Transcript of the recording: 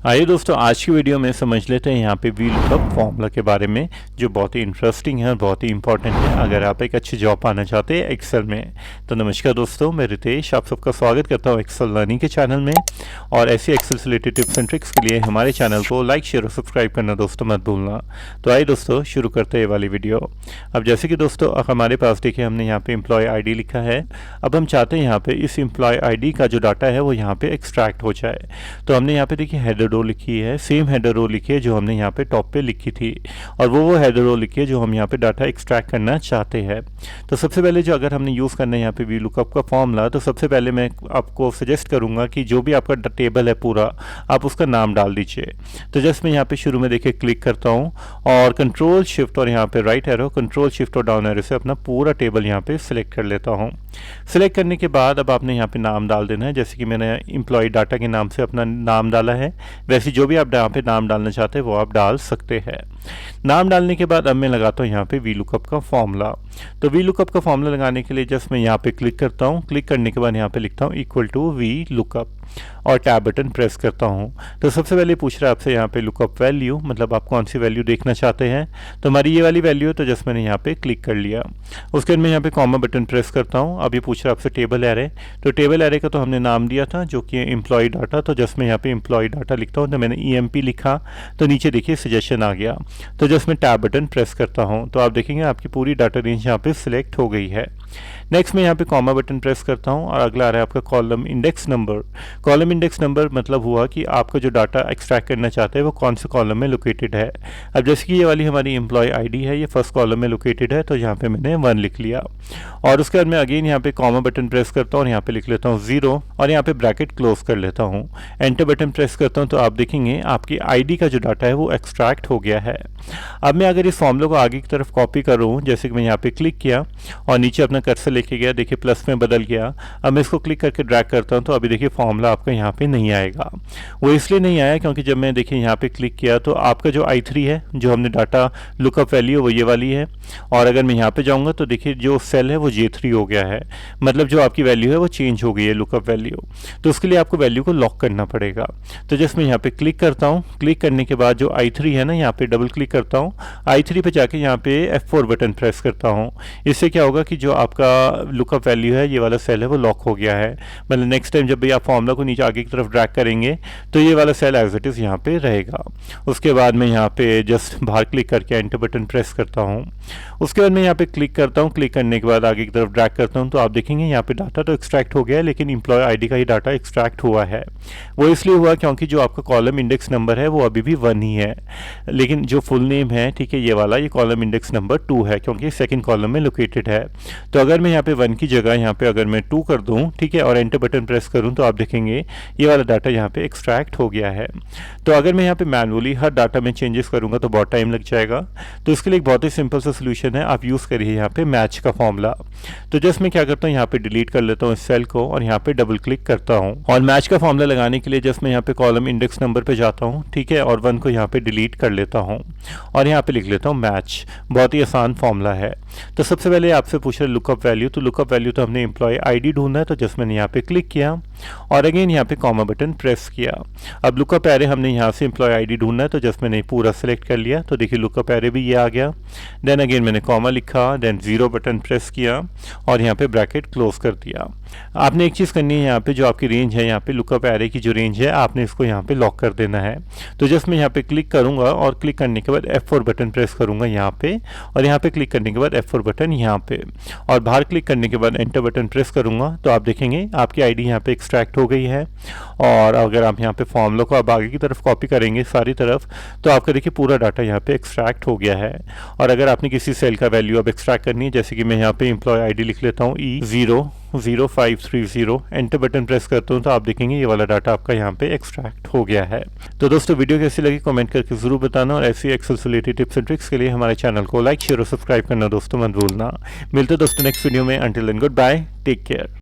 आइए दोस्तों, आज की वीडियो में समझ लेते हैं यहाँ पे VLOOKUP फॉर्मूला के बारे में, जो बहुत ही इंटरेस्टिंग है और बहुत ही इंपॉर्टेंट है अगर आप एक अच्छी जॉब पाना चाहते हैं एक्सेल में। तो नमस्कार दोस्तों, मैं रितेश आप सबका स्वागत करता हूँ एक्सेल लर्निंग के चैनल में। और ऐसी एक्सेल से रिलेटेड टिप्स एंड ट्रिक्स के लिए हमारे चैनल को लाइक शेयर और सब्सक्राइब करना दोस्तों मत भूलना। तो आइए दोस्तों, शुरू करते हैं ये वाली वीडियो। अब जैसे कि दोस्तों हमारे पास देखिए, हमने यहाँ पे एम्प्लॉय ID लिखा है। अब हम चाहते हैं यहाँ पे इस एम्प्लॉय ID का जो डाटा है वो यहाँ पे एक्सट्रैक्ट हो जाए। तो हमने यहाँ पे देखिए हेडर रो लिखी है, सेम हेडर रो लिखी है जो हमने यहाँ पे टॉप पे लिखी थी, और वो हेडर रो लिखी है जो हम यहाँ पे डाटा एक्सट्रैक्ट करना चाहते हैं। तो सबसे पहले जो अगर हमने यूज़ करना है यहाँ पे VLOOKUP का फॉर्मूला, तो सबसे पहले मैं आपको सजेस्ट करूँगा कि जो भी आपका टेबल है पूरा, आप उसका नाम डाल दीजिए। तो जस्ट मैं यहाँ पे शुरू में देखिए क्लिक करता हूँ और कंट्रोल शिफ्ट और यहाँ पे राइट एरो, कंट्रोल शिफ्ट और डाउन एरो से अपना पूरा टेबल यहाँ पे सिलेक्ट कर लेता हूँ। सिलेक्ट करने के बाद अब आपने यहाँ पे नाम डाल देना है। जैसे कि मैंने एम्प्लॉय डाटा के नाम से अपना नाम डाला है, वैसे जो भी आप यहाँ पे नाम डालना चाहते हैं वो आप डाल सकते हैं। नाम डालने के बाद अब मैं लगाता हूँ यहाँ पे VLOOKUP का फॉर्मूला। तो VLOOKUP का फॉर्मूला लगाने के लिए जस्ट मैं यहाँ पे क्लिक करता हूँ। क्लिक करने के बाद यहाँ पे लिखता हूँ इक्वल टू VLOOKUP और टैब बटन प्रेस करता हूँ। तो सबसे पहले पूछ रहा है आपसे यहाँ पे लुकअप वैल्यू, मतलब आप कौन सी वैल्यू देखना चाहते हैं। तो हमारी ये वाली वैल्यू है, तो जस्ट मैंने यहाँ पे क्लिक कर लिया। उसके बाद मैं यहाँ पे कॉमा बटन प्रेस करता हूँ। अब ये पूछ रहा है आपसे टेबल एरे। तो टेबल एरे का तो हमने नाम दिया था जो कि एम्प्लॉय डाटा, तो जस्ट मैं यहाँ पे एम्प्लॉय डाटा लिखता हूँ। तो मैंने EMP लिखा, तो नीचे देखिए सजेशन आ गया। तो जस्ट मैं टैब बटन प्रेस करता हूँ, तो आप देखेंगे आपकी पूरी डाटा रेंज यहाँ पे सिलेक्ट हो गई है। नेक्स्ट मैं यहाँ पे कॉमा बटन प्रेस करता हूँ और अगला आ रहा है आपका column index number. Column index number मतलब हुआ कि आपका जो डाटा एक्सट्रैक्ट करना चाहते हैं वो कौन से कॉलम में लोकेटेड है। अब जैसे कि ये वाली हमारी एम्प्लॉय ID है, ये फर्स्ट कॉलम में लोकेटेड है, तो यहाँ पे मैंने 1 लिख लिया। और उसके बाद मैं अगेन यहाँ पे कॉमा बटन प्रेस करता हूँ और यहाँ पे लिख लेता हूँ 0 और यहाँ पे ब्रैकेट क्लोज कर लेता हूँ। एंटर बटन प्रेस करता हूँ, तो आप देखेंगे आपकी ID का जो डाटा है वो एक्सट्रैक्ट हो गया है। अब मैं अगर इस फॉर्मूला को आगे की तरफ कॉपी करूँ, जैसे कि मैं यहाँ पे क्लिक किया और नीचे अपना कर्सर लेके गया, देखिए प्लस में बदल गया। अब मैं इसको क्लिक करके ड्रैग करता हूँ, तो अभी देखिए फॉर्मूला आपका यहाँ पे नहीं आएगा। वो इसलिए नहीं आया क्योंकि जब मैं देखिए यहाँ पे क्लिक किया तो आपका जो I3 है, जो हमने डाटा लुकअप वैल्यू वो ये वाली है। और अगर मैं यहाँ पे जाऊँगा तो देखिए जो सेल है वो J3 हो गया है, मतलब जो आपकी वैल्यू है वो चेंज हो गई है लुकअप वैल्यू। तो उसके लिए आपको वैल्यू को लॉक करना पड़ेगा। तो जस्ट मैं यहाँ पे क्लिक करता हूँ। क्लिक करने के बाद जो I3 है ना, यहाँ पे डबल क्लिक करता हूँ। I3 पे जाके यहाँ पे F4 बटन प्रेस करता हूँ। इससे क्या होगा कि जो आपका लुकअप वैल्यू है, ये वाला सेल है वो लॉक हो गया है। मतलब नेक्स्ट टाइम जब भी आप फॉर्मूला को नीचे आगे की तरफ ड्रैग करेंगे तो ये वाला सेल एज इट इज़ यहाँ पे रहेगा। उसके बाद मैं यहाँ पे जस्ट बाहर क्लिक करके एंटर बटन प्रेस करता हूँ। उसके बाद मैं यहाँ पे क्लिक करता हूँ। क्लिक करने के बाद आगे की तरफ ड्रैग करता हूँ, तो आप देखेंगे यहाँ पे डाटा तो एक्सट्रैक्ट हो गया है, लेकिन एम्प्लॉय ID का ही डाटा एक्सट्रैक्ट हुआ है। वो इसलिए हुआ क्योंकि जो आपका कॉलम इंडेक्स नंबर है वो अभी भी 1 ही है, लेकिन जो फुल नेम है, ठीक है, ये वाला, ये कॉलम इंडेक्स नंबर 2 है क्योंकि सेकेंड कॉलम में लोकेटेड है। तो अगर मैं यहाँ पे 1 की जगह यहाँ पे अगर मैं 2 कर दूँ, ठीक है, और एंटर बटन प्रेस करूँ, तो आप देखेंगे ये वाला डाटा यहाँ पे एक्सट्रैक्ट हो गया है। तो अगर मैं यहाँ पे मैनुअली हर डाटा में चेंजेस करूँगा तो बहुत टाइम लग जाएगा। तो इसके लिए एक बहुत ही सिंपल सा सोल्यूशन है, आप यूज़ करिए यहाँ पे मैच का फॉर्मूला। तो जस्ट मैं क्या करता हूँ, यहाँ पे डिलीट कर लेता हूँ इस सेल को और यहाँ पे डबल क्लिक करता हूँ। और मैच का फॉर्मूला लगाने के लिए जस्ट मैं यहाँ पे कॉलम इंडेक्स नंबर पे जाता हूँ, ठीक है, और 1 को यहाँ पे डिलीट कर लेता हूँ और यहाँ पे लिख लेता हूँ मैच। बहुत ही आसान फॉर्मूला है। तो सबसे पहले आपसे पूछ रहे लुकअप वैल्यू, तो लुकअप वैल्यू तो हमने एम्प्लॉय ID ढूंढना है, तो जस्ट मैंने यहाँ पे क्लिक किया और अगेन यहाँ पे कॉमा बटन प्रेस किया। अब लुकअप एरे हमने यहाँ से एम्प्लॉय ID ढूंढना है, तो जस्ट मैंने पूरा सेलेक्ट कर लिया। तो देखिए लुकअप एरे भी ये आ गया। देन अगेन मैंने कॉमा लिखा, देन 0 बटन प्रेस किया और यहाँ पे ब्रैकेट क्लोज कर दिया। आपने एक चीज़ करनी है, यहाँ पे जो आपकी रेंज है, यहाँ पे लुकअप एरे की जो रेंज है, आपने इसको यहाँ पे लॉक कर देना है। तो जस्ट मैं यहाँ पे क्लिक करूँगा और क्लिक करने के बाद F4 बटन प्रेस करूँगा यहाँ पे, और यहाँ पे क्लिक करने के बाद F4 बटन यहाँ पे, और बाहर क्लिक करने के बाद एंटर बटन प्रेस करूँगा, तो आप देखेंगे आपकी ID यहाँ पे एक्सट्रैक्ट हो गई है। और अगर आप यहाँ पे फॉर्मूला को आप आगे की तरफ कॉपी करेंगे सारी तरफ, तो आपका देखिए पूरा डाटा यहाँ पे एक्सट्रैक्ट हो गया है। और अगर आपने किसी सेल का वैल्यू अब एक्सट्रैक्ट करनी है, जैसे कि मैं यहाँ पे एम्प्लॉय ID लिख लेता हूँ E00530, एंटर बटन प्रेस करता हूँ, तो आप देखेंगे ये वाला डाटा आपका यहाँ पे एक्सट्रैक्ट हो गया है। तो दोस्तों वीडियो कैसी लगी कमेंट करके जरूर बताना, और ऐसी एक्सेल से रिलेटेड टिप्स एंड ट्रिक्स के लिए हमारे चैनल को लाइक शेयर और सब्सक्राइब करना दोस्तों मत भूलना। मिलते दोस्तों नेक्स्ट वीडियो में। Until then good bye, take care.